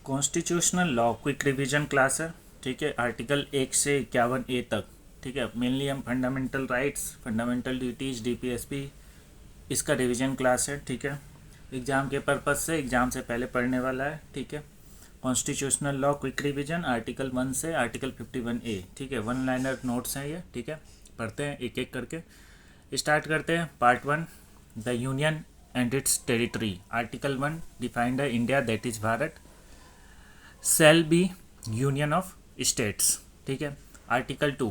Constitutional law quick revision class है। ठीक है, आर्टिकल 1 से 51A तक। ठीक है, मेनली हम fundamental rights, fundamental duties, DPSP, इसका रिवीजन क्लास है। ठीक है, एग्ज़ाम के पर्पज़ से एग्ज़ाम से पहले पढ़ने वाला है। ठीक है, constitutional law quick revision article 1 से आर्टिकल 51A। ठीक है, वन लाइनर नोट्स हैं ये। ठीक है, पढ़ते हैं एक एक करके। स्टार्ट करते हैं। Part 1, the union and its territory. Article 1 defined the India that is Bharat shall be union of states. ठीक है, आर्टिकल 2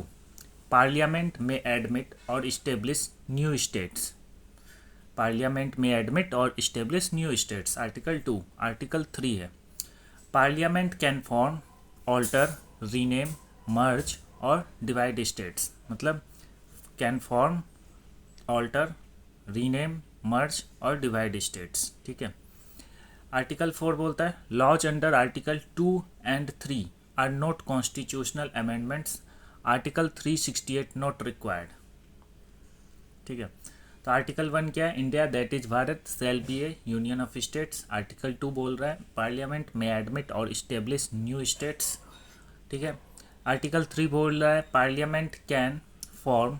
पार्लियामेंट में एडमिट और इस्टेब्लिश न्यू स्टेट्स। पार्लियामेंट में एडमिट और establish new states. Article 2। Article 3 है parliament can form, alter, rename, merge और divide states. मतलब can form, alter, rename, merge और डिवाइड स्टेट्स। ठीक है, आर्टिकल 4 बोलता है laws under article 2 and 3 are not constitutional amendments. Article 368 not required. ठीक है, तो आर्टिकल 1 क्या है? India that is Bharat shall be a union of states. Article 2 बोल रहा है पार्लियामेंट में एडमिट और इस्टेब्लिश न्यू स्टेट्स। ठीक है, आर्टिकल 3 बोल रहा है parliament can form,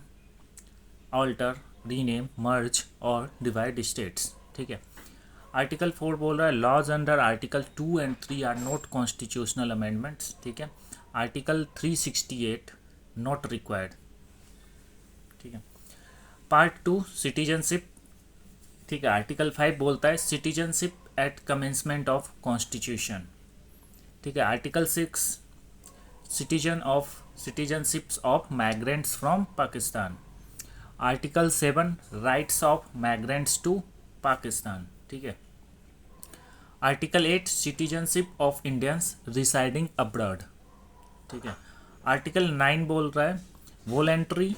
alter, rename, merge और डिवाइड स्टेट्स। ठीक है, आर्टिकल 4 बोल रहा है laws under article 2 and 3 are not constitutional amendments. ठीक है, आर्टिकल 368 नॉट रिक्वायर्ड। ठीक है, पार्ट 2 सिटीजनशिप। ठीक है, आर्टिकल 5 बोलता है citizenship at commencement of constitution. ठीक है, article 6 citizenships of migrants from Pakistan. Article 7 rights of migrants to Pakistan. ठीक है, article 8 citizenship of Indians residing abroad. ठीक है, आर्टिकल 9 बोल रहा है voluntary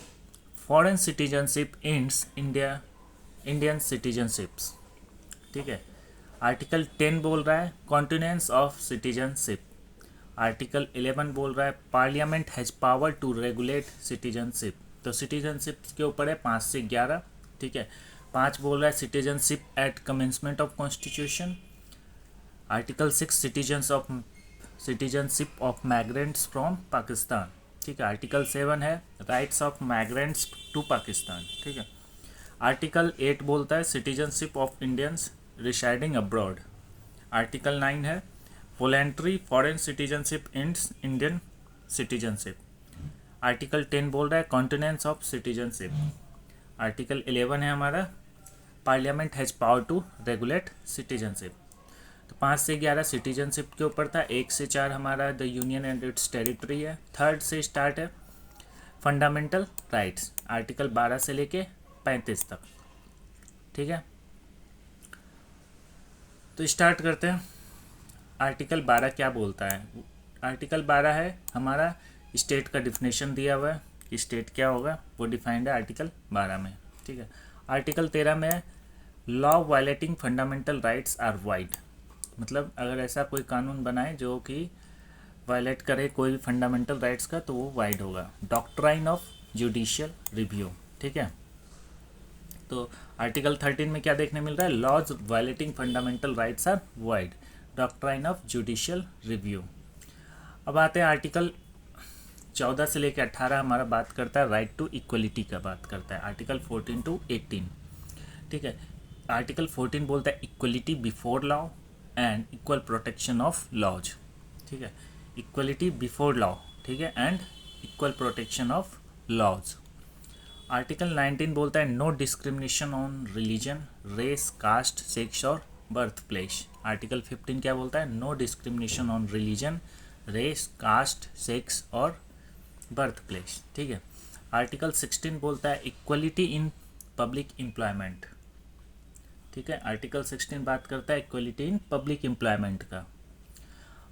foreign citizenship ends Indian citizenships. ठीक है, आर्टिकल 10 बोल रहा है कॉन्टिनेंस ऑफ सिटीजनशिप। आर्टिकल 11 बोल रहा है parliament has power to regulate citizenship. तो सिटीजनशिप के ऊपर है 5 से 11। ठीक है, 5 बोल रहा है citizenship at commencement of constitution. Article 6 citizenship of migrants from Pakistan. ठीक है, आर्टिकल 7 है rights of migrants to Pakistan. ठीक है, आर्टिकल 8 बोलता है citizenship of Indians residing abroad. Article 9 है voluntary foreign citizenship ends Indian citizenship. Article 10 बोल रहा है कॉन्टिनेंस ऑफ सिटीजनशिप। आर्टिकल 11 है हमारा parliament has power to regulate citizenship. तो 5 से 11 सिटीजनशिप के ऊपर था। 1 से 4 हमारा the union and its territory है। 3rd से स्टार्ट है फंडामेंटल राइट्स, आर्टिकल 12 से लेके 35 तक। ठीक है, तो स्टार्ट करते हैं। आर्टिकल 12 क्या बोलता है? आर्टिकल 12 है हमारा स्टेट का डिफिनेशन दिया हुआ है कि स्टेट क्या होगा, वो डिफाइंड है आर्टिकल 12 में। ठीक है, आर्टिकल 13 में है law violating fundamental rights are void. मतलब अगर ऐसा कोई कानून बनाए जो कि वायलेट करे कोई भी फंडामेंटल राइट्स का, तो वो वाइड होगा। Doctrine of judicial review. ठीक है, तो आर्टिकल 13 में क्या देखने मिल रहा है? Laws violating fundamental rights are void, doctrine of judicial review. अब आते हैं आर्टिकल 14 से लेकर 18 हमारा बात करता है राइट टू इक्वलिटी का बात करता है। Article 14 to 18। ठीक है, आर्टिकल 14 बोलता है equality before law and equal protection of laws. ठीक है, इक्वलिटी बिफोर लॉ, ठीक है, and equal protection of laws. Article 19 बोलता है no discrimination on religion, race, caste, sex और बर्थ प्लेस। आर्टिकल 15 क्या बोलता है? No discrimination on religion, race, caste, sex और बर्थ प्लेस। ठीक है, आर्टिकल 16 बोलता है इक्वलिटी इन पब्लिक एम्प्लॉयमेंट। ठीक है, आर्टिकल 16 बात करता है इक्वलिटी इन पब्लिक एम्प्लॉयमेंट का।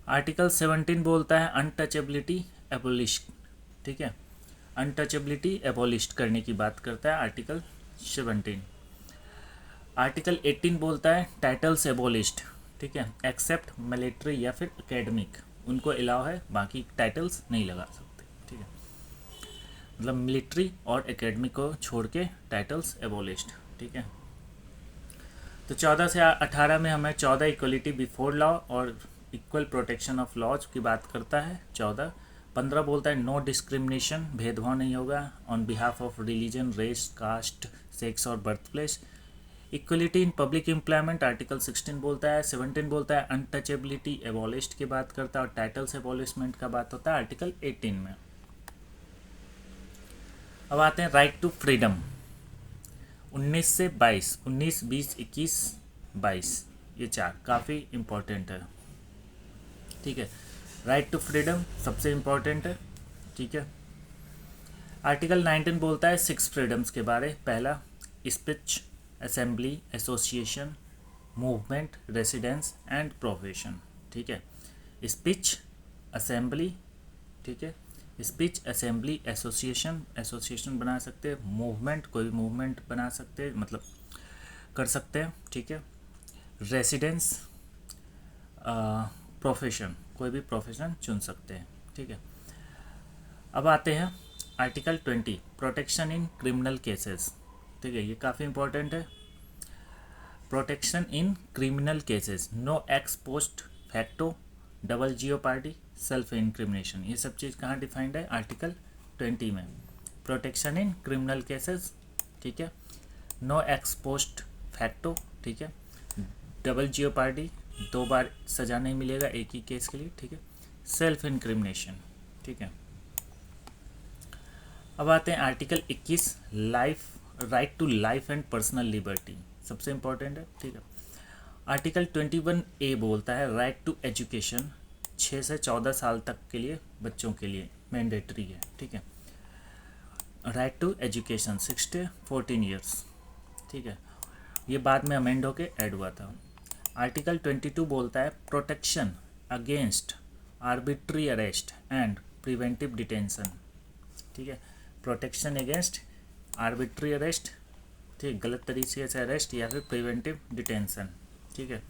आर्टिकल 17 बोलता है अनटचेबिलिटी एबोलिश। ठीक है, अनटचेबिलिटी एबोलिश करने की बात करता है आर्टिकल 17। आर्टिकल 18 बोलता है टाइटल्स एबोलिश्ड। ठीक है, एक्सेप्ट मिलिट्री या फिर एकेडमिक, उनको अलाउ है, बाकी टाइटल्स नहीं लगा सकते। ठीक है, मतलब मिलिट्री और एकेडमिक को छोड़ के टाइटल्स एबोलिश्ड। ठीक है, तो 14 से 18 में हमें 14 इक्वलिटी बिफोर लॉ और इक्वल प्रोटेक्शन ऑफ लॉज की बात करता है 14। 15 बोलता है नो डिस्क्रिमिनेशन, भेदभाव नहीं होगा on behalf of religion, race, caste, sex और birth place. Equality in public employment article 16 बोलता है। 17 बोलता है अनटचेबिलिटी एबॉलिश्ड की बात करता है और टाइटल्स एबॉलिशमेंट का बात होता है आर्टिकल 18 में। अब आते हैं राइट टू फ्रीडम 19 से 22, 19, 20, 21, 22, ये चार काफ़ी इम्पोर्टेंट है। ठीक है, राइट टू फ्रीडम सबसे इम्पोर्टेंट है। ठीक है, आर्टिकल 19 बोलता है 6 फ्रीडम्स के बारे। पहला speech, assembly, association, movement, residence and profession. ठीक है, स्पीच, असेंबली, ठीक है, स्पीच, असेंबली, एसोसिएशन बना सकते हैं, मूवमेंट, कोई भी मूवमेंट बना सकते हैं, मतलब कर सकते हैं। ठीक है, रेसिडेंस, प्रोफेशन, कोई भी प्रोफेशन चुन सकते हैं। ठीक है, अब आते हैं article 20 protection in criminal cases. ठीक है, ये काफ़ी इंपॉर्टेंट है। Protection in criminal cases, no ex post facto, double jeopardy, self incrimination, ये सब चीज़ कहाँ डिफाइंड है आर्टिकल 20 में। प्रोटेक्शन इन क्रिमिनल केसेस, ठीक है, नो एक्स पोस्ट फैक्टो, ठीक है, डबल जियोपार्डी, 2 बार सजा नहीं मिलेगा एक ही केस के लिए। ठीक है, सेल्फ इंक्रिमिनेशन। ठीक है, अब आते हैं article 21 life, right to life and personal liberty, सबसे इम्पोर्टेंट है। ठीक है, आर्टिकल 21A बोलता है राइट टू एजुकेशन, 6 से 14 साल तक के लिए बच्चों के लिए मैंडेटरी है। ठीक है, right to education 6 to 14 years. ठीक है, ये बाद में अमेंड होके ऐड हुआ था। आर्टिकल 22 बोलता है protection against arbitrary arrest and preventive detention. ठीक है, प्रोटेक्शन अगेंस्ट आर्बिट्री अरेस्ट, ठीक, गलत तरीके से अरेस्ट या फिर प्रिवेंटिव डिटेंशन। ठीक है,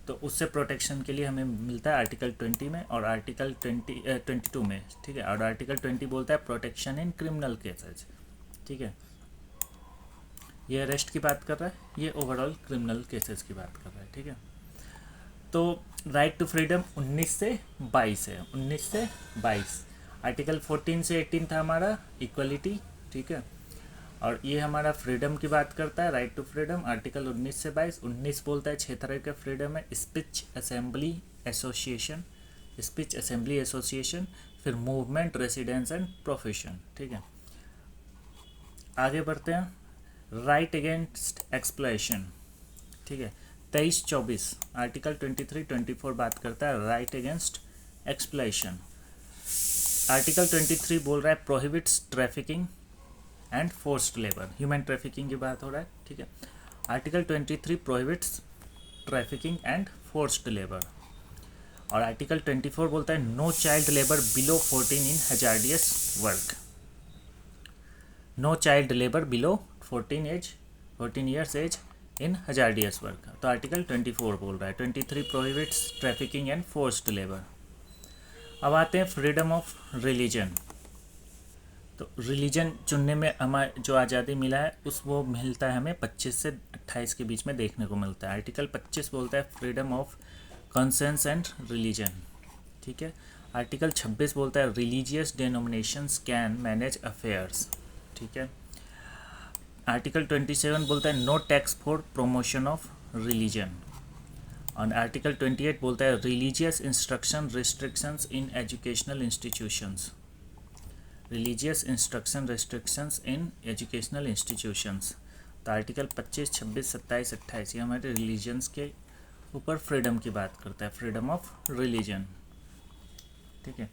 तो उससे प्रोटेक्शन के लिए हमें मिलता है आर्टिकल 20 में और आर्टिकल 22 में। ठीक है, और आर्टिकल 20 बोलता है प्रोटेक्शन इन क्रिमिनल केसेस। ठीक है, ये अरेस्ट की बात कर रहा है, ये ओवरऑल क्रिमिनल केसेस की बात कर रहा है। ठीक है, तो राइट टू फ्रीडम 19 से 22 है, 19 से 22। आर्टिकल 14 से 18 था हमारा इक्वलिटी। ठीक है, और ये हमारा फ्रीडम की बात करता है, राइट टू फ्रीडम, आर्टिकल 19 से 22। 19 बोलता है 6 तरह का फ्रीडम है, speech, assembly, association, speech, assembly, association, फिर मूवमेंट, रेसिडेंस एंड प्रोफेशन। ठीक है, आगे बढ़ते हैं राइट अगेंस्ट एक्सप्लॉयशन। ठीक है, 23-24 आर्टिकल 23-24 बात करता है राइट अगेंस्ट एक्सप्लॉयशन। आर्टिकल 23 बोल रहा है prohibits trafficking and forced labour, human trafficking की बात हो रहा है। ठीक है, article 23 prohibits trafficking and forced labour. और आर्टिकल 24 बोलता है no child labour below 14 in hazardous work, no child labour below 14 years age in hazardous work. तो आर्टिकल 24 बोल रहा है 23 prohibits trafficking and forced labour. अब आते हैं फ्रीडम ऑफ रिलीजन। तो रिलीजन चुनने में हमें जो आज़ादी मिला है उस वो मिलता है हमें 25 से 28 के बीच में देखने को मिलता है। आर्टिकल 25 बोलता है freedom of conscience and religion. ठीक है, आर्टिकल 26 बोलता है religious denominations can manage affairs. ठीक है, आर्टिकल 27 बोलता है no tax for promotion of religion. और आर्टिकल 28 बोलता है religious instruction restrictions in educational institutions, religious instruction restrictions in educational institutions. तो आर्टिकल 25, 26, 27, 28 ये हमारे रिलीजन्स के ऊपर फ्रीडम की बात करता है, फ्रीडम ऑफ रिलीजन। ठीक है,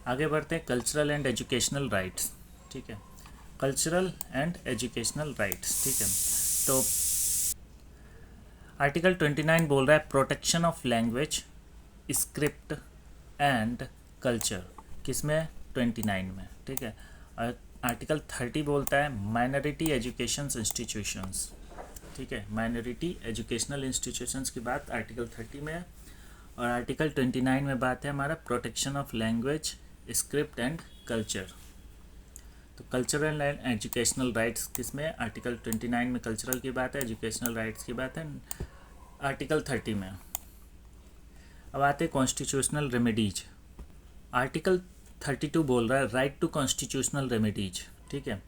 आगे बढ़ते हैं कल्चरल एंड एजुकेशनल राइट्स। ठीक है, कल्चरल एंड एजुकेशनल राइट्स। ठीक है, तो आर्टिकल 29 बोल रहा है protection of language, script and culture, किसमें 29 में। ठीक है, आर्टिकल 30 बोलता है माइनॉरिटी एजुकेशन इंस्टीट्यूशंस। ठीक है, माइनॉरिटी एजुकेशनल इंस्टीट्यूशंस की बात आर्टिकल 30 में है। और आर्टिकल 29 में बात है हमारा protection of language, script and culture. तो कल्चरल एंड एजुकेशनल राइट्स किसमें, आर्टिकल 29 में कल्चरल की बात है, एजुकेशनल राइट्स की बात है आर्टिकल 30 में अब आते कॉन्स्टिट्यूशनल रेमेडीज। आर्टिकल 32 बोल रहा है राइट टू कॉन्स्टिट्यूशनल रेमेडीज, ठीक है।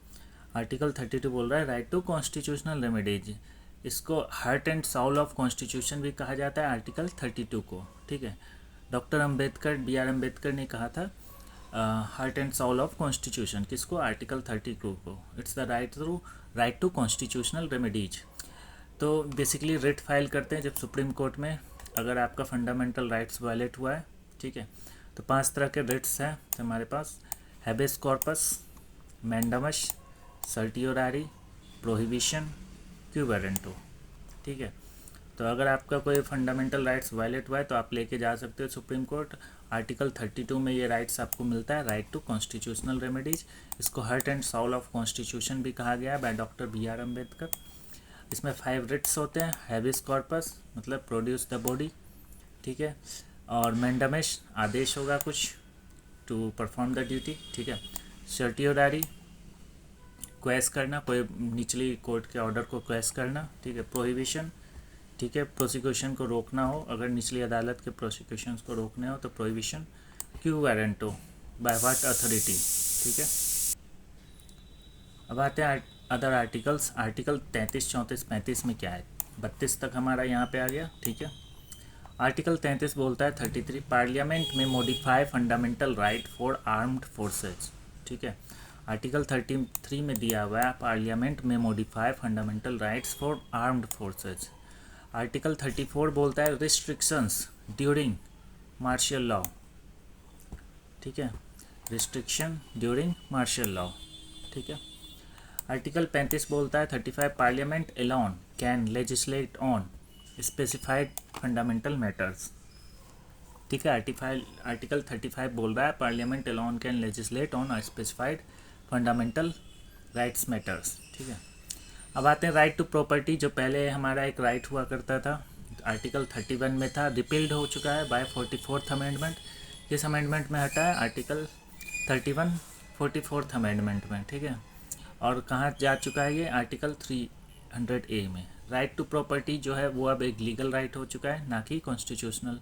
आर्टिकल 32 बोल रहा है राइट टू कॉन्स्टिट्यूशनल रेमेडीज। इसको heart and soul of constitution भी कहा जाता है आर्टिकल 32 को, ठीक है। Doctor Ambedkar, B.R. अम्बेडकर ने कहा था heart and soul of constitution किसको, आर्टिकल 32 को। It's the right to constitutional remedies. तो बेसिकली रिट फाइल करते हैं जब सुप्रीम कोर्ट में अगर आपका फंडामेंटल राइट्स वायलेट हुआ है, ठीक है। तो 5 तरह के रिट्स हैं हमारे पास, habeas corpus, mandamus, certiorari, prohibition, quo warranto, ठीक है। तो अगर आपका कोई फंडामेंटल राइट्स वायलेट हुआ है तो आप लेके जा सकते हो सुप्रीम कोर्ट। आर्टिकल 32 में ये राइट्स आपको मिलता है, राइट टू कॉन्स्टिट्यूशनल रेमेडीज। इसको heart and soul of constitution भी कहा गया है बाय डॉक्टर B.R. अम्बेडकर। इसमें 5 रिट्स होते हैं, हैबिस कॉर्पस मतलब प्रोड्यूस द बॉडी, ठीक है। और मैंडामस आदेश होगा कुछ टू परफॉर्म द ड्यूटी, ठीक है। सर्टियोरारी क्वेश करना, कोई निचली कोर्ट के ऑर्डर को क्वेश करना, ठीक है। प्रोहिबिशन, ठीक है, प्रोसिक्यूशन को रोकना हो, अगर निचली अदालत के प्रोसिक्यूशन को रोकने हो तो prohibition. Quo warranto by what authority, ठीक है। अब आते हैं अदर आर्टिकल्स। आर्टिकल 33, 34, 35 में क्या है, 32 तक हमारा यहाँ पे आ गया, ठीक है। आर्टिकल 33 बोलता है 33 पार्लियामेंट में modify fundamental right for armed forces, ठीक है। आर्टिकल 33 में दिया हुआ है पार्लियामेंट में modify fundamental rights for armed forces. Article 34 बोलता है रिस्ट्रिक्शंस ड्यूरिंग मार्शल लॉ, ठीक है, रिस्ट्रिक्शन ड्यूरिंग मार्शल लॉ, ठीक है। आर्टिकल 35 बोलता है 35 parliament alone can legislate on specified fundamental matters, ठीक है। आर्टिकल 35 बोल रहा है parliament alone can legislate on specified fundamental rights matters, ठीक है। अब आते हैं राइट टू प्रॉपर्टी, जो पहले हमारा एक राइट हुआ करता था, आर्टिकल 31 में था, रिपील्ड हो चुका है बाय 44th अमेंडमेंट। किस अमेंडमेंट में हटा है, आर्टिकल 31 44th अमेंडमेंट में, ठीक है। और कहाँ जा चुका है ये, आर्टिकल 300A में। राइट टू प्रॉपर्टी जो है वो अब एक लीगल राइट हो चुका है, ना कि कॉन्स्टिट्यूशनल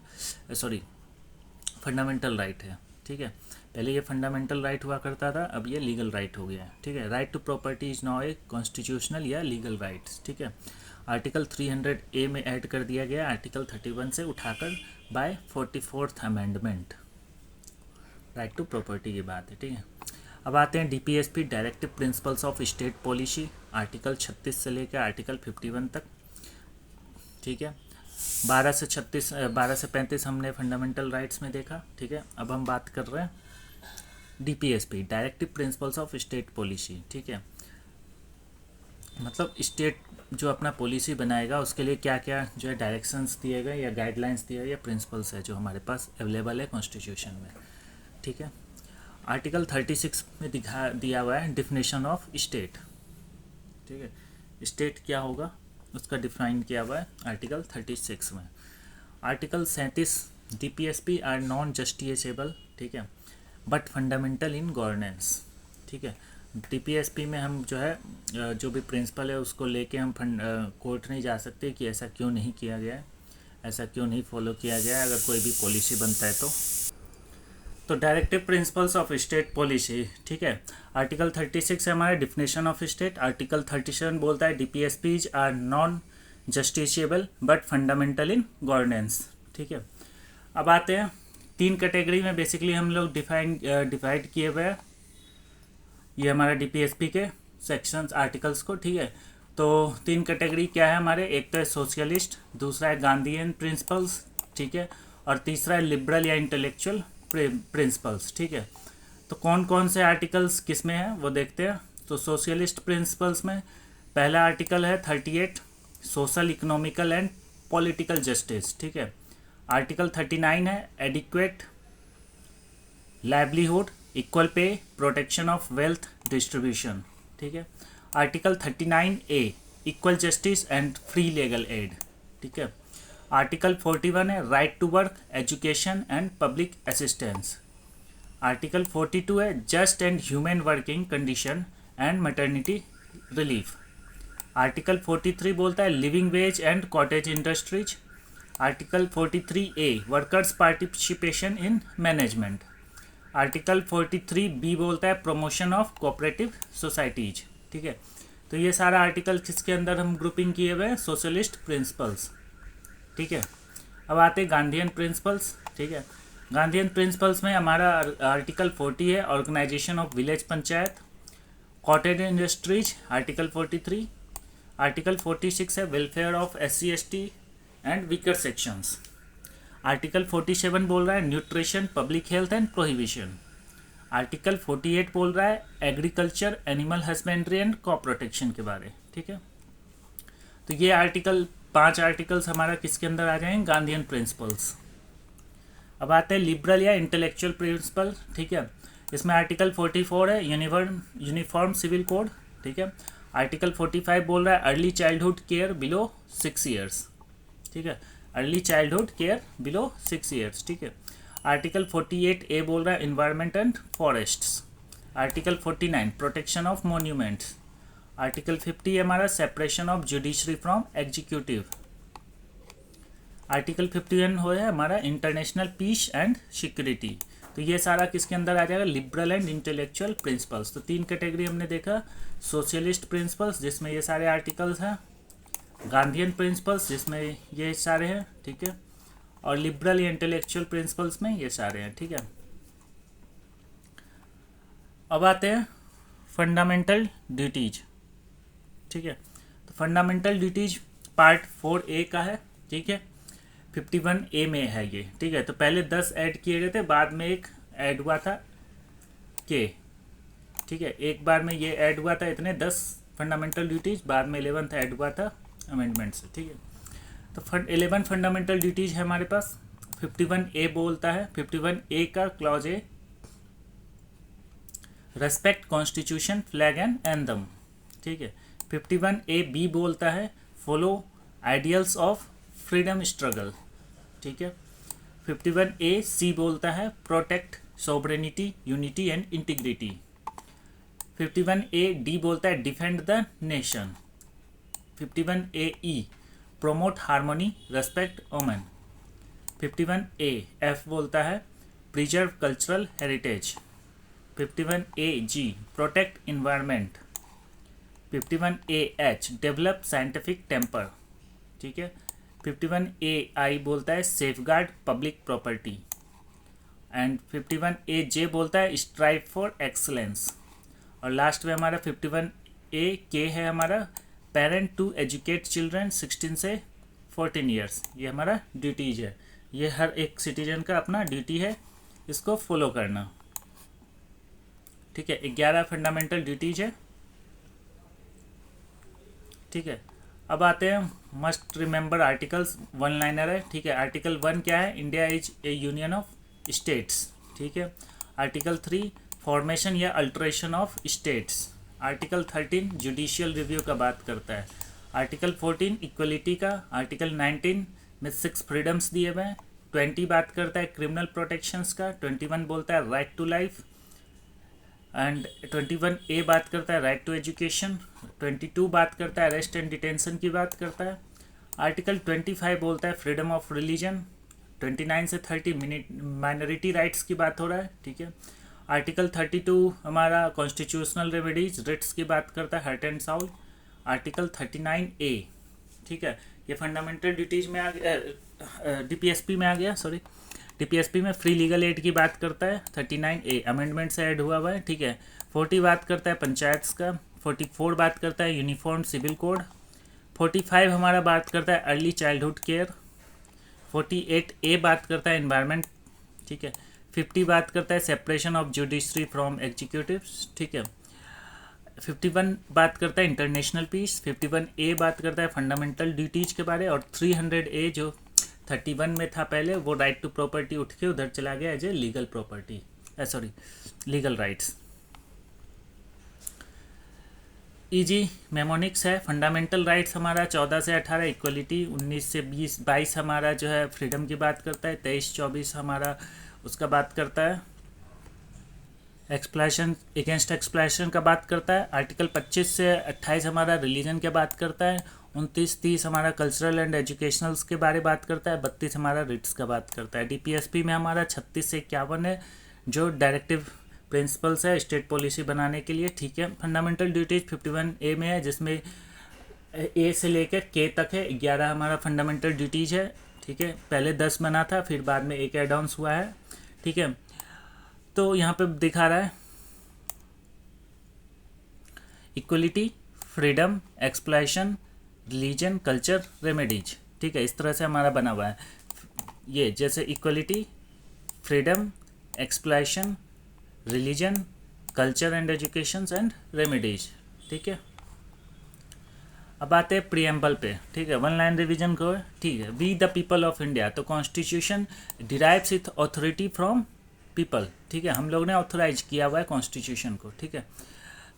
फंडामेंटल राइट है, ठीक है। पहले ये फंडामेंटल राइट हुआ करता था, अब ये लीगल राइट हो गया है, ठीक है। Right to property is now a constitutional या लीगल राइट्स, ठीक है। आर्टिकल 300A में ऐड कर दिया गया आर्टिकल 31 से उठाकर by 44th amendment, right to property की बात है, ठीक है। अब आते हैं DPSP directive principles of state policy, article 36 से लेकर आर्टिकल 51 तक, ठीक है। 12 से 35 हमने फंडामेंटल राइट्स में देखा, ठीक है। अब हम बात कर रहे हैं DPSP directive principles of state policy, ठीक है। मतलब स्टेट जो अपना पॉलिसी बनाएगा उसके लिए क्या क्या जो है डायरेक्शंस दिए गए या गाइडलाइंस दिए गए या प्रिंसिपल्स है जो हमारे पास अवेलेबल है कॉन्स्टिट्यूशन में, ठीक है। आर्टिकल 36 में दिया हुआ है डिफिनेशन ऑफ स्टेट, ठीक है। स्टेट क्या होगा उसका डिफाइन किया हुआ है आर्टिकल 36 में। Article 37 DPSP are non justiciable, ठीक है, बट फंडामेंटल इन गवर्नेंस, ठीक है। DPSP में हम जो है जो भी प्रिंसिपल है उसको लेके हम कोर्ट नहीं जा सकते कि ऐसा क्यों नहीं किया गया है, ऐसा क्यों नहीं फॉलो किया गया है अगर कोई भी पॉलिसी बनता है तो directive principles of state policy, ठीक है। आर्टिकल 36 है हमारा डिफिनेशन ऑफ स्टेट। आर्टिकल 37 बोलता है DPSPs are non justiciable but fundamental in governance, ठीक है। अब आते हैं 3 कैटेगरी में बेसिकली हम लोग डिवाइड किए हुए हैं ये हमारा DPSP के सेक्शंस आर्टिकल्स को, ठीक है। तो 3 कैटेगरी क्या है हमारे, एक तो है सोशलिस्ट, दूसरा है गांधीयन प्रिंसिपल्स, ठीक है, और तीसरा है लिबरल या इंटेलेक्चुअल प्रिंसिपल्स, ठीक है। तो कौन कौन से आर्टिकल्स किस में है वो देखते हैं। तो सोशलिस्ट प्रिंसिपल्स में पहला आर्टिकल है 38 social economical and political justice, ठीक है। आर्टिकल 39 है adequate livelihood equal pay protection of wealth distribution, ठीक है। Article 39A equal justice and free legal aid, ठीक है। आर्टिकल 41 है right to work education and public assistance. Article 42 है just and human working condition and maternity relief. Article 43 बोलता है living wage and cottage industries. Article 43A workers participation in management. Article 43B बोलता है promotion of cooperative societies. ठीक है, तो ये सारा आर्टिकल किसके अंदर हम ग्रुपिंग किए हुए हैं, सोशलिस्ट प्रिंसिपल्स। ठीक है, अब आते हैं गांधीयन प्रिंसिपल्स। ठीक है, गांधीयन प्रिंसिपल्स में हमारा आर्टिकल 40 है organisation of village panchayat. Cottage industries article 43। Article 46 है welfare of SC/ST and weaker sections. Article 47 बोल रहा है nutrition, public health and prohibition. Article 48 बोल रहा है agriculture, animal husbandry and crop protection के बारे। ठीक है, तो ये आर्टिकल 5 आर्टिकल्स हमारा किसके अंदर आ जाएंगे, गांधीयन प्रिंसिपल्स। अब आते हैं लिबरल या इंटेलेक्चुअल प्रिंसिपल। ठीक है, इसमें आर्टिकल 44 है यूनिफॉर्म सिविल कोड। ठीक है, आर्टिकल 45 बोल रहा है early childhood care below 6 years. ठीक है, early childhood care below 6 years. ठीक है, आर्टिकल 48A बोल रहा है environment and forests. Article 49 protection of monuments. Article 50 है हमारा separation of judiciary from executive. Article 51 हो है हमारा इंटरनेशनल पीस एंड सिक्योरिटी। तो ये सारा किसके अंदर आ जाएगा, लिबरल एंड इंटेलेक्चुअल प्रिंसिपल्स। तो 3 कैटेगरी हमने देखा, सोशलिस्ट प्रिंसिपल्स जिसमें ये सारे आर्टिकल्स हैं, गांधीयन प्रिंसिपल्स जिसमें ये सारे हैं। ठीक है, और लिबरल या इंटेलेक्चुअल प्रिंसिपल्स में ये सारे हैं। ठीक है, अब आते हैं फंडामेंटल ड्यूटीज। ठीक है, तो फंडामेंटल ड्यूटीज पार्ट 4A का है। ठीक है, 51A में है ये। ठीक है, तो पहले 10 ऐड किए गए थे, बाद में एक ऐड हुआ था के। ठीक है, एक बार में ये ऐड हुआ था, इतने 10 फंडामेंटल ड्यूटीज, बाद में 11th ऐड हुआ था अमेंडमेंट से। ठीक है, तो 11 फंडामेंटल ड्यूटीज है हमारे पास। 51A बोलता है, 51A का clause A respect constitution, flag and anthem. ठीक है, 51AB बोलता है follow ideals of freedom struggle. ठीक है, 51AC बोलता है protect sovereignty, unity and integrity. 51AD बोलता है defend the nation. 51AE promote harmony, respect women. 51AF बोलता है preserve cultural heritage. 51AG protect environment. 51AH develop scientific temper. ठीक है, 51AI बोलता है safeguard public property. And 51AJ बोलता है स्ट्राइव फॉर एक्सलेंस। और लास्ट में हमारा 51AK है हमारा पेरेंट टू एजुकेट चिल्ड्रन 16 से 14 ईयर्स। ये हमारा ड्यूटीज है, ये हर एक सिटीजन का अपना ड्यूटी है इसको फॉलो करना। ठीक है, 11 फंडामेंटल ड्यूटीज है। ठीक है, अब आते हैं must remember articles, one liner है। ठीक है, आर्टिकल 1 क्या है, India is a union of states. ठीक है, आर्टिकल 3 फॉर्मेशन या alteration of states. Article 13 judicial review का बात करता है। आर्टिकल 14 इक्वलिटी का। आर्टिकल 19 में 6 फ्रीडम्स दिए हुए हैं। 20 बात करता है क्रिमिनल प्रोटेक्शंस का। 21 बोलता है right to life and 21A बात करता है राइट टू एजुकेशन। 22 बात करता है अरेस्ट एंड डिटेंशन की बात करता है। आर्टिकल 25 बोलता है फ्रीडम ऑफ रिलीजन। 29 से 30 माइनॉरिटी राइट्स की बात हो रहा है। ठीक है, आर्टिकल 32 हमारा कॉन्स्टिट्यूशनल रेमेडीज रिट्स की बात करता है, hurt and Saul. Article 39A। ठीक है, ये फंडामेंटल ड्यूटीज में आ गया, DPSP में आ गया, सॉरी DPSP में फ्री लीगल एड की बात करता है। 39A अमेंडमेंट से ऐड हुआ है। ठीक है, 40 बात करता है पंचायत का। 44 बात करता है यूनिफॉर्म सिविल कोड। 45 हमारा बात करता है अर्ली चाइल्डहुड केयर। 48A बात करता है इन्वायरमेंट। ठीक है, 50 बात करता है separation of judiciary from executive. ठीक है, 51 बात करता है इंटरनेशनल पीस। 51A बात करता है फंडामेंटल ड्यूटीज के बारे। और 300A जो 31 में था पहले, वो राइट टू प्रॉपर्टी उठ के उधर चला गया as a legal property, sorry legal rights. Easy mnemonics है। फंडामेंटल राइट्स हमारा 14 से 18, इक्वलिटी 19 से 20, 22 हमारा जो है फ्रीडम की बात करता है। 23-24 हमारा उसका बात करता है एक्सप्लॉयशन, अगेंस्ट एक्सप्लॉयशन का बात करता है। आर्टिकल 25 से 28 हमारा रिलीजन के बात करता है। 29-30 हमारा कल्चरल एंड एजुकेशनल्स के बारे बात करता है। 32 हमारा रिट्स का बात करता है। डीपीएसपी में हमारा 36 से 51 है जो डायरेक्टिव प्रिंसिपल्स है स्टेट पॉलिसी बनाने के लिए, ठीक है। फंडामेंटल ड्यूटीज 51A में है जिसमें ए से लेकर के तक है। 11 हमारा फंडामेंटल ड्यूटीज है, ठीक है। पहले 10 बना था, फिर बाद में एक एड ऑन्स हुआ है, ठीक है। तो यहाँ पे दिखा रहा है equality, freedom, exploitation, religion, culture, remedies, ठीक है। इस तरह से हमारा बना हुआ है ये, जैसे equality, freedom, exploitation, religion, culture and education and remedies, ठीक है। अब आते हैं प्रीएम्बल पे, ठीक है। वन लाइन रिवीजन को, ठीक है। We the people of India, तो constitution derives it authority from people, ठीक है। हम लोग ने ऑथोराइज किया हुआ है कॉन्स्टिट्यूशन को, ठीक है।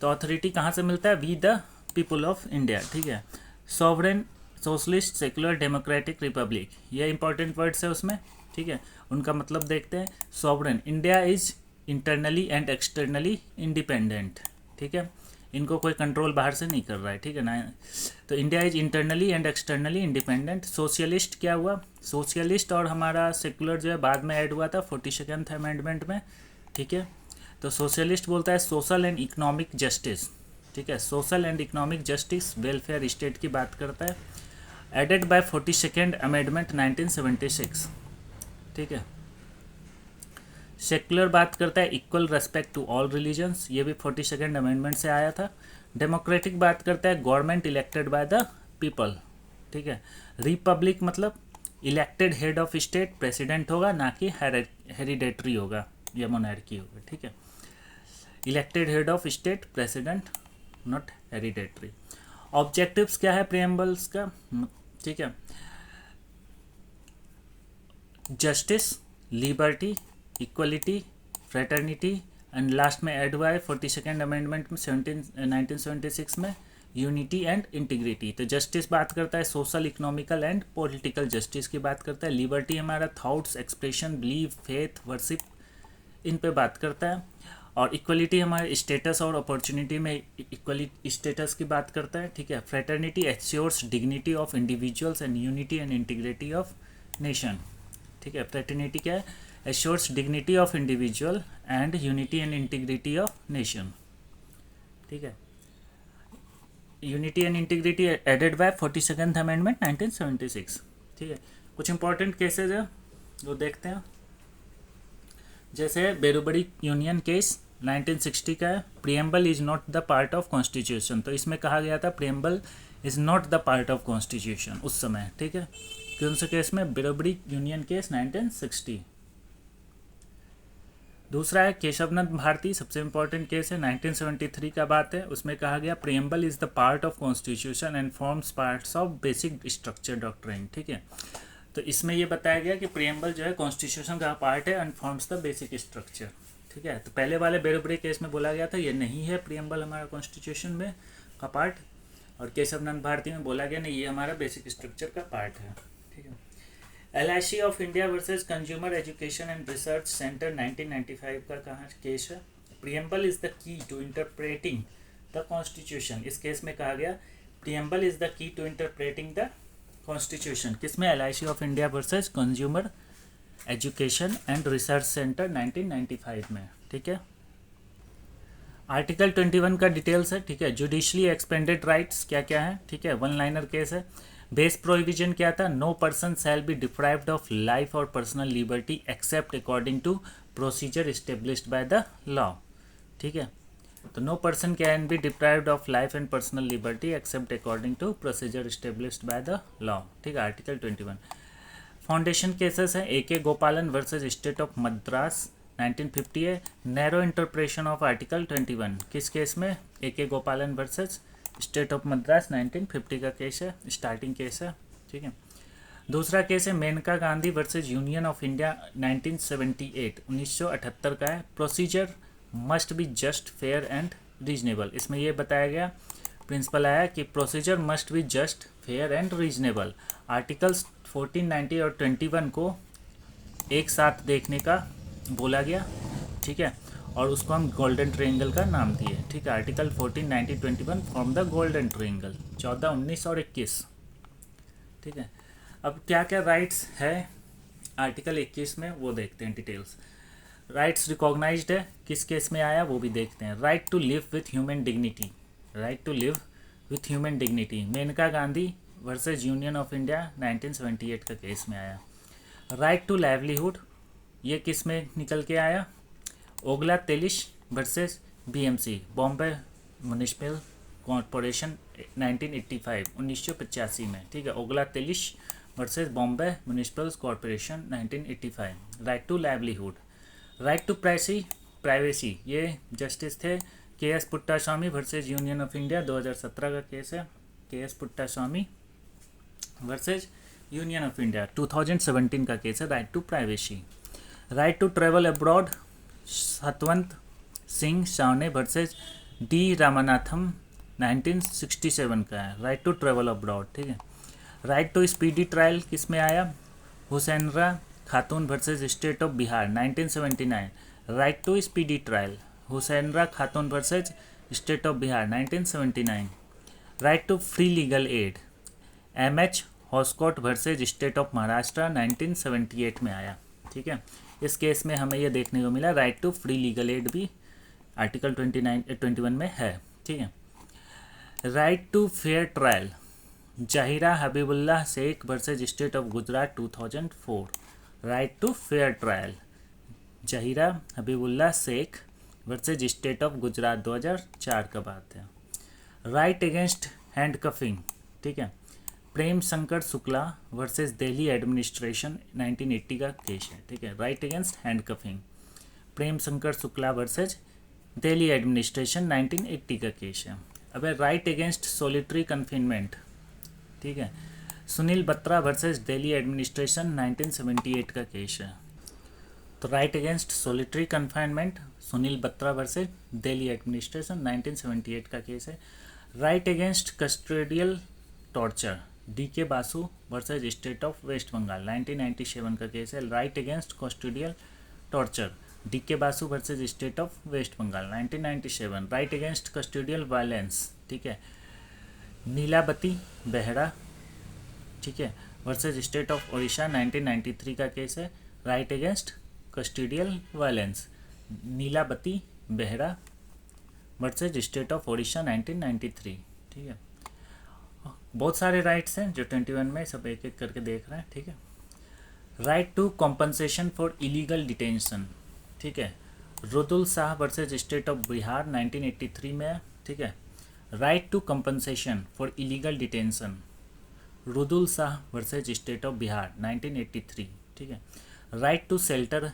तो अथॉरिटी कहाँ से मिलता है? We the people of India, ठीक है। Sovereign, socialist, secular, democratic, republic, ये इंपॉर्टेंट वर्ड्स है उसमें, ठीक है। उनका मतलब देखते हैं। Sovereign, India is internally and externally independent, ठीक है। इनको कोई कंट्रोल बाहर से नहीं कर रहा है, ठीक है ना। तो India is internally and externally independent. Socialist क्या हुआ? सोशलिस्ट और हमारा सेकुलर जो है बाद में ऐड हुआ था 42nd अमेंडमेंट में, ठीक है। तो सोशलिस्ट बोलता है सोशल एंड इकोनॉमिक जस्टिस, ठीक है। Social and economic justice, welfare state की बात करता है। एडेड बाय 42nd अमेंडमेंट 1976, ठीक है। सेकुलर बात करता है equal respect to all religions, ये भी 42nd अमेंडमेंट से आया था। डेमोक्रेटिक बात करता है government elected by the people, ठीक है। रिपब्लिक मतलब elected head of state, president होगा, ना कि हेरिडेटरी होगा या मोनार्की होगा, ठीक है। Elected head of state, president, not hereditary. Objectives क्या है प्रीएम्बल्स का, ठीक है। Justice, liberty, equality, fraternity and last में ऐड हुआ है 42nd अमेंडमेंट में 1976 में यूनिटी एंड इंटीग्रिटी। तो जस्टिस बात करता है social, economical and political justice की बात करता है। लिबर्टी हमारा thoughts, expression, belief, faith, worship, इन पे बात करता है। और इक्वलिटी हमारे स्टेटस और अपॉर्चुनिटी में इक्वलिटी स्टेटस की बात करता है, ठीक है। Fraternity assures dignity of individuals and unity and integrity of nation, ठीक है। फ्रेटर्निटी क्या है? Assures dignity of individual and unity and integrity of nation, ठीक है। Unity and integrity added by 42nd amendment 1976, ठीक है। कुछ इंपॉर्टेंट केसेज है वो देखते हैं, जैसे बेरुबड़ी यूनियन केस 1960 का है। Preamble is not the part of constitution, तो इसमें कहा गया था preamble is not the part of constitution उस समय, ठीक है। कौन से केस में? बेरुबड़ी यूनियन केस 1960। दूसरा है केशवनंद भारती, सबसे इंपॉर्टेंट केस है 1973 का बात है। उसमें कहा गया preamble is the part of constitution and forms parts of basic structure doctrine, ठीक है। तो इसमें ये बताया गया कि प्रीएम्बल जो है कॉन्स्टिट्यूशन का पार्ट है and forms the basic structure, ठीक है। तो पहले वाले बेरुबड़ी केस में बोला गया था ये नहीं है प्रीएम्बल हमारा कॉन्स्टिट्यूशन में का पार्ट, और केशवनंद भारती में बोला गया नहीं ये हमारा बेसिक स्ट्रक्चर का पार्ट है, ठीक है। LIC of India versus consumer education and research centre 1995 का कहाँ केस है? Preamble is the key to interpreting the constitution. इस केस में कहा गया preamble is the key to interpreting the constitution, किसमें? LIC of India versus consumer education and research centre 1995 में, ठीक है। आर्टिकल 21 का डिटेल्स है, ठीक है। जुडिशली एक्सपेंडेड राइट्स क्या क्या है, ठीक है। वन लाइनर केस है। बेस प्रोविजन क्या था? No person shall be deprived of life और personal liberty except according to procedure established by the law, ठीक है। तो no person can be deprived of life and personal liberty except according to procedure established by the law, ठीक है। Article 21। Foundation cases हैं AK Gopalan versus state of Madras 1950 है। Narrow interpretation of article 21, किस case में? AK Gopalan versus state of Madras 1950 का case है, starting case है, ठीक है। दूसरा केस है Maneka Gandhi versus union of India 1978 1978 का है। Procedure must be just, fair and reasonable. इसमें यह बताया गया प्रिंसिपल आया कि procedure must be just, fair and reasonable. Articles 14, 90 और 21 को एक साथ देखने का बोला गया, ठीक है। और उसको हम गोल्डन ट्रायंगल का नाम दिए, ठीक है। Article 14, 19, 21 from the golden triangle, 14, 19 और 21, ठीक है। अब क्या क्या राइट्स है आर्टिकल 21 में वो देखते हैं डिटेल्स। राइट्स रिकॉग्नाइज्ड है, किस केस में आया वो भी देखते हैं। Right to live with human dignity, right to live with human dignity, Maneka Gandhi versus union of India 1978 का केस में आया। राइट टू लाइवलीहुड, ये किस में निकल के आया, ओगला Tellis versus BMC, Bombay municipal corporation 1985, 1985 में, ठीक है। ओगला Tellis versus Bombay municipal corporation 1985। Right to livelihood. Right to privacy, ये जस्टिस थे K S. Puttaswamy versus union of India, 2017 का केस है। K S. Puttaswamy versus union of India 2017 का केस है, right to privacy. Right to travel abroad, Satwant Singh Sawhney versus D Ramanatham 1967 का है, right to travel abroad, ठीक है। राइट टू स्पीडी ट्रायल किस में आया, Hussainara Khatoon versus state of Bihar 1979, right to speedy trial, Hussainara Khatoon versus state of Bihar 1979। Right to free legal aid, M H. Hoskot versus state of Maharashtra 1978 में आया, ठीक है। इस केस में हमें यह देखने को मिला right to free legal aid भी आर्टिकल 21 में है, ठीक है। Right to fair trial, Zahira Habibullah Sheikh versus state of Gujarat 2004, right to fair trial, Zahira Habibullah Sheikh versus state of Gujarat 2004 का बात है। राइट अगेंस्ट हैंडकफिंग, ठीक है, प्रेम शंकर शुक्ला वर्सेस दिल्ली एडमिनिस्ट्रेशन 1980 का केस है, ठीक है। Right against handcuffing, Prem Shankar Shukla versus Delhi administration 1980 का केस है। अब राइट अगेंस्ट सॉलिटरी कन्फाइनमेंट, ठीक है, सुनील बत्रा वर्सेस दिल्ली एडमिनिस्ट्रेशन 1978 का केस है। तो right against solitary confinement, Sunil Batra versus Delhi administration 1978 का केस है। Right against custodial torture, D K. Basu versus state of West Bengal 1997 का केस है। Right against custodial torture, D K. Basu versus state of West Bengal 1997। Right against custodial violence, ठीक है, नीलावती बेहरा, ठीक है, वर्सेज स्टेट ऑफ ओडिशा 1993 का case है। Right against custodial violence, Nilabati Behera versus state of Odisha 1993, ठीक है। बहुत सारे राइट्स हैं जो 21 में, सब एक एक करके देख रहे हैं, ठीक है। Right to compensation for illegal detention, ठीक है, Rudul Shah versus state of Bihar 1983 में, ठीक है। Right to compensation for illegal detention, Rudul Shah versus state of Bihar 1983, ठीक है। Right to shelter,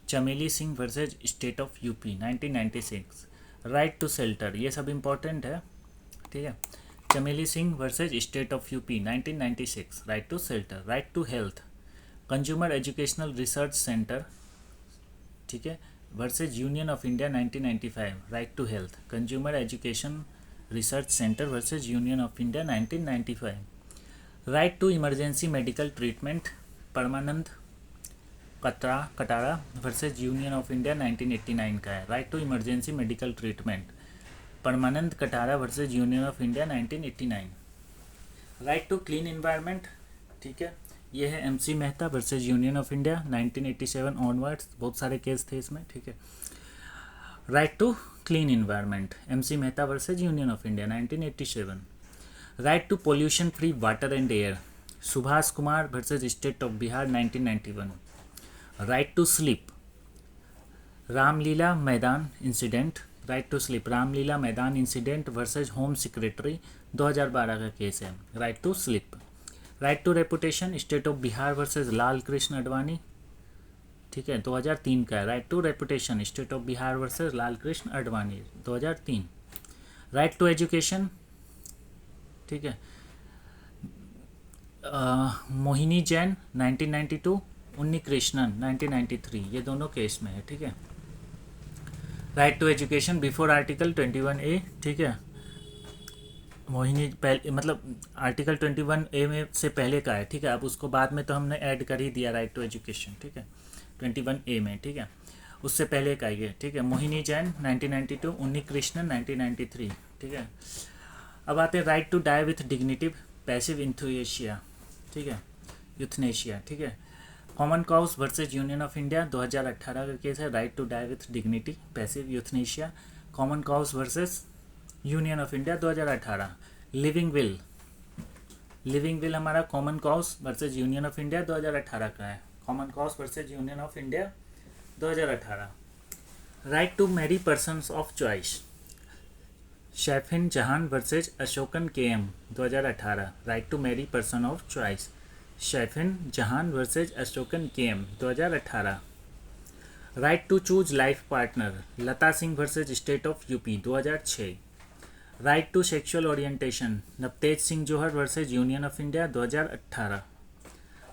Chameli Singh versus state of UP 1996। Right to shelter, ये सब इम्पोर्टेंट है, ठीक है। Chameli Singh versus state of UP 1996, right to shelter. Right to health, consumer educational research centre, ठीक है, versus union of India 1995, right to health, consumer education research centre versus union of India 1995। Right to emergency medical treatment, Parmanand Katara versus union of India 1989 का है। Right to emergency medical treatment, Parmanand Katara versus union of India 1989। Right to clean environment, ठीक है, ये है M C. Mehta versus union of India 1987 onwards, बहुत सारे case थे इसमें, ठीक है। Right to clean environment, M C. Mehta versus union of India 1987। Right to pollution free water and air, Subhash Kumar versus state of Bihar 1991। Right to sleep, Ramlila Maidan incident, right to sleep, Ramlila Maidan incident versus home secretary 2012 का case है, right to sleep. Right to reputation, state of Bihar versus Lal Krishna Advani, ठीक है, 2003 का है। Right to reputation, state of Bihar versus Lal Krishna Advani 2003। Right to education, ठीक है, मोहिनी जैन 1992, उन्नी कृष्णन 1993, ये दोनों केस में है, ठीक है। Right to education before article 21A, ठीक है, मोहिनी पहले मतलब आर्टिकल 21A में से पहले का है, ठीक है। अब उसको बाद में तो हमने ऐड कर ही दिया राइट टू एजुकेशन, ठीक है, 21A में, ठीक है। उससे पहले का ये, ठीक है। मोहिनी जैन 1992, उन्नी कृष्णन 1993, ठीक है। अब आते हैं right to die with dignity, passive इंथुएशिया, ठीक है, यूथनेशिया, ठीक है। Common cause versus union of India 2018 का केस है, right to die with dignity, passive euthanasia. Common cause versus union of India 2018। Living will, living will हमारा common cause versus union of India 2018 का है। Common cause versus union of India 2018। Right to marry persons of choice, Shafin Jahan versus Asokan K M 2018। Right to marry person of choice, Shafin Jahan versus Asokan K M 2018। Right to choose life partner, Lata Singh versus state of UP 2006। Right to sexual orientation, Navtej Singh Johar versus union of India 2018।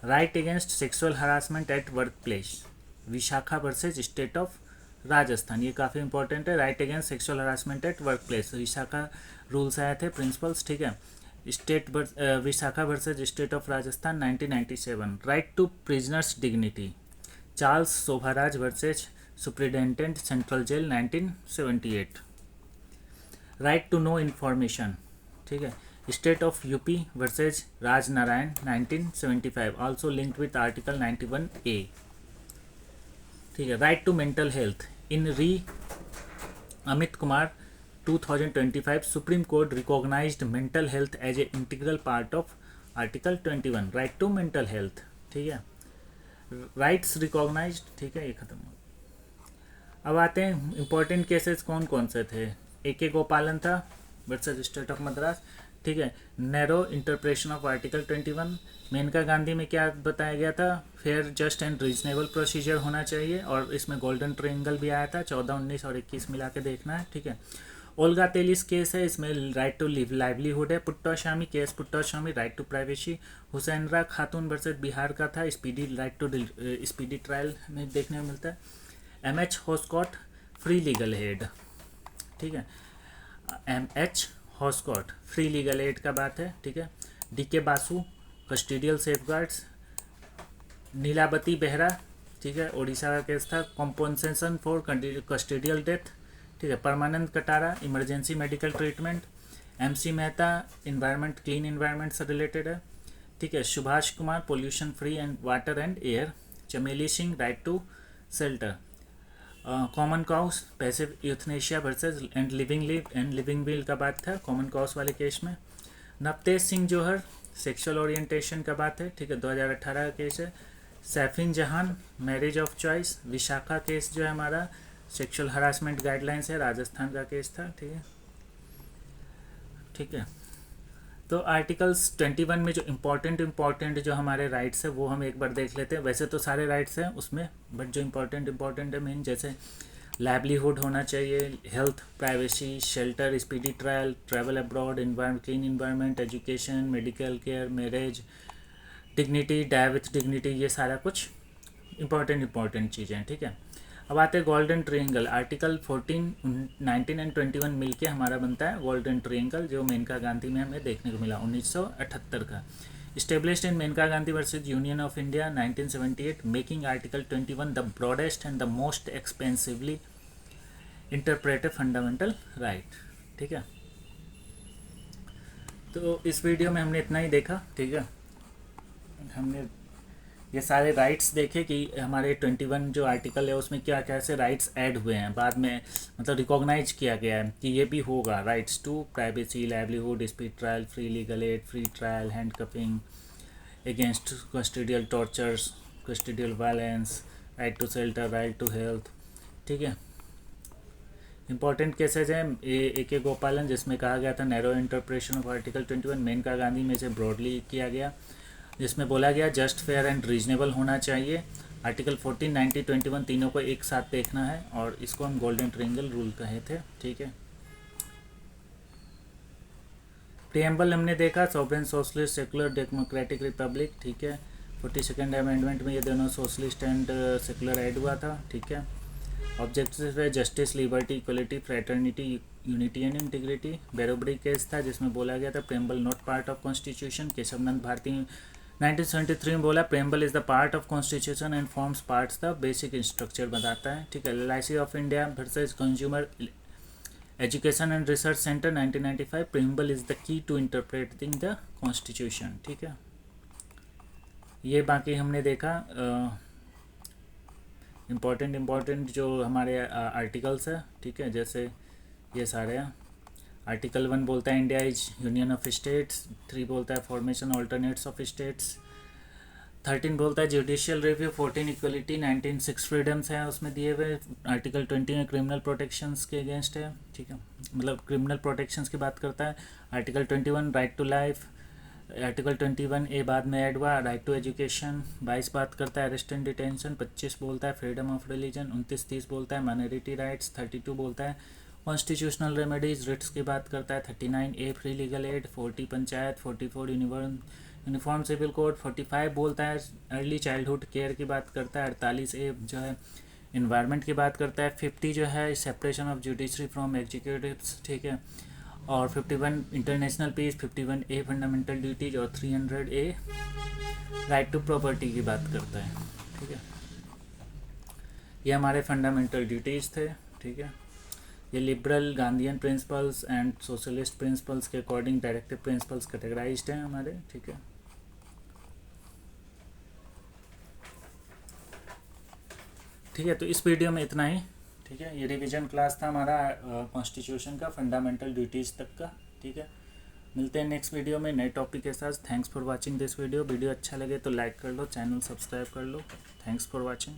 Right against sexual harassment at work place, Vishakha versus state of Rajasthan, ये काफ़ी important है। Right against sexual harassment at work place, Vishakha rules आए थे, principles, ठीक है। Vishakha versus state of Rajasthan 1997। Right to prisoners dignity, Charles Sobhraj versus superintendent central jail 1978। Right to know information, ठीक है, state of UP versus Raj Narain 1975, also linked with article 91A, ठीक है। Right to mental health, in re Amit Kumar 2025, supreme court recognised mental health as a integral part of article 21। Right to mental health, ठीक है, rights recognised, ठीक है, ये खत्म हो। अब आते हैं इंपॉर्टेंट केसेस कौन कौन से थे। A.K. गोपालन था वर्सेज स्टेट ऑफ मद्रास, ठीक है। Narrow interpretation of article 21। Maneka Gandhi में क्या बताया गया था, fair just and reasonable procedure होना चाहिए, और इसमें गोल्डन ट्रायंगल भी आया था, 14, 19 और 21 मिला के देखना है, ठीक है। ओल्गा तेलिस केस है, इसमें राइट टू लिव लाइवलीहुड है। Puttaswamy case, Puttaswamy right to privacy. Hussainara Khatoon versus Bihar का था, speedy right to speedy trial में देखने को मिलता है। M.H. हॉस्कॉट फ्री लीगल एड, ठीक है, M.H. हॉस्कॉट फ्री लीगल एड का बात है, ठीक है। D.K. Basu custodial safeguards. Nilabati Behera, ठीक है, ओडिशा का केस था, कॉम्पनसेशन फॉर कस्टोडियल डेथ, ठीक है। Parmanand Katara emergency medical treatment. M.C. Mehta environment, clean environment से रिलेटेड है, ठीक है। Subhash Kumar pollution free and water and air. Chameli Singh right to shelter. Common cause passive euthanasia versus and living will का बात था कॉमन कॉज वाले केस में। नवतेज सिंह जौहर सेक्सुअल ओरिएंटेशन का बात है, ठीक है, 2018 का केस है। सैफिन जहान marriage of choice. Vishakha case जो है हमारा सेक्सुअल हरासमेंट गाइडलाइंस है, राजस्थान का केस था, ठीक है, ठीक है। तो आर्टिकल्स 21 में जो इम्पोर्टेंट जो हमारे राइट्स है वो हम एक बार देख लेते हैं। वैसे तो सारे राइट्स हैं उसमें, बट जो इम्पोर्टेंट है मेन, जैसे लाइवलीहुड होना चाहिए, health, privacy, shelter, speedy trial, travel abroad, clean environment, education, medical care, marriage, dignity, die with dignity, ये सारा कुछ इम्पोर्टेंट चीज़ें हैं, ठीक है। अब आते हैं गोल्डन ट्रायंगल। आर्टिकल 14, 19 एंड 21 मिलके हमारा बनता है गोल्डन ट्रायंगल, जो मेनका गांधी में हमें देखने को मिला 1978 का। Established in Maneka Gandhi versus union of India 1978, making article 21 the broadest and the most expensively interpreted fundamental right, ठीक है। तो इस वीडियो में हमने इतना ही देखा, ठीक है। हमने ये सारे राइट्स देखे कि हमारे 21 जो आर्टिकल है उसमें क्या क्या से राइट्स ऐड हुए हैं, बाद में मतलब रिकॉग्नाइज किया गया है कि ये भी होगा। Rights to privacy, livelihood, speed trial, free legal aid, free trial, handcuffing, against custodial tortures, custodial violence, right to shelter, right to health, ठीक है। इंपॉर्टेंट केसेज हैं A.K. गोपालन, जिसमें कहा गया था narrow interpretation of article 21। Maneka Gandhi में से ब्रॉडली किया गया, जिसमें बोला गया जस्ट, फेयर एंड रीजनेबल होना चाहिए। आर्टिकल 14, 90, 21 तीनों को एक साथ देखना है, और इसको हम गोल्डन ट्रायंगल रूल कहे थे, ठीक है। प्रीएम्बल हमने देखा, sovereign socialist secular democratic Republic, ठीक है। 42nd अमेंडमेंट में ये दोनों सोशलिस्ट एंड सेकुलर ऐड हुआ था, ठीक है। ऑब्जेक्टिव है justice, liberty, equality, fraternity, unity and integrity. Berubari case था जिसमें बोला गया था preamble not part of constitution. Kesavananda Bharati 1973 में बोला preamble is the part of constitution and forms parts the basic structure बताता है, ठीक है। LIC of India versus consumer education and research centre 1995, preamble is the key to interpreting the constitution, ठीक है। ये बाकी हमने देखा इम्पॉर्टेंट जो हमारे आर्टिकल्स है, ठीक है। जैसे ये सारे हैं। आर्टिकल 1 बोलता है India is union of states, 3 बोलता है फॉर्मेशन ऑल्टरनेट्स ऑफ स्टेट्स, 13 बोलता है जुडिशियल रिव्यू, 14 इक्वलिटी, 19 6 फ्रीडम्स हैं उसमें दिए हुए। आर्टिकल 20 में क्रिमिनल प्रोटेक्शंस के अगेंस्ट है, ठीक है, मतलब क्रिमिनल प्रोटेक्शंस की बात करता है। Article 21 right to life, article 21A बाद में ऐड हुआ, राइट टू एजुकेशन। 22 बात करता है अरेस्ट एंड डिटेंशन, 25 बोलता है फ्रीडम ऑफ रिलीजन, 29-30 बोलता है माइनॉरिटी राइट्स, 32 बोलता है कॉन्स्टिट्यूशनल रेमेडीज रिट्स की बात करता है, 39A free legal aid, 40 panchayat, 44 uniform civil code, 45 बोलता है अर्ली चाइल्डहुड केयर की बात करता है, 48A जो है इन्वायरमेंट की बात करता है, 50 जो है separation of judiciary from executives, ठीक है, और 51 international piece, 51A fundamental duties और 300A राइट टू प्रॉपर्टी की बात करता है, ठीक है। ये हमारे फंडामेंटल ड्यूटीज़ थे, ठीक है। ये liberal Gandhian principles and socialist principles के अकॉर्डिंग डायरेक्टिव प्रिंसिपल्स कैटेगराइज्ड हैं हमारे, ठीक है। ठीक है, तो इस वीडियो में इतना ही, ठीक है। ये रिवीजन क्लास था हमारा कॉन्स्टिट्यूशन का फंडामेंटल ड्यूटीज़ तक का, ठीक है। मिलते हैं नेक्स्ट वीडियो में नए टॉपिक के साथ। Thanks for watching this video अच्छा लगे तो लाइक कर लो, चैनल सब्सक्राइब कर लो। Thanks for watching.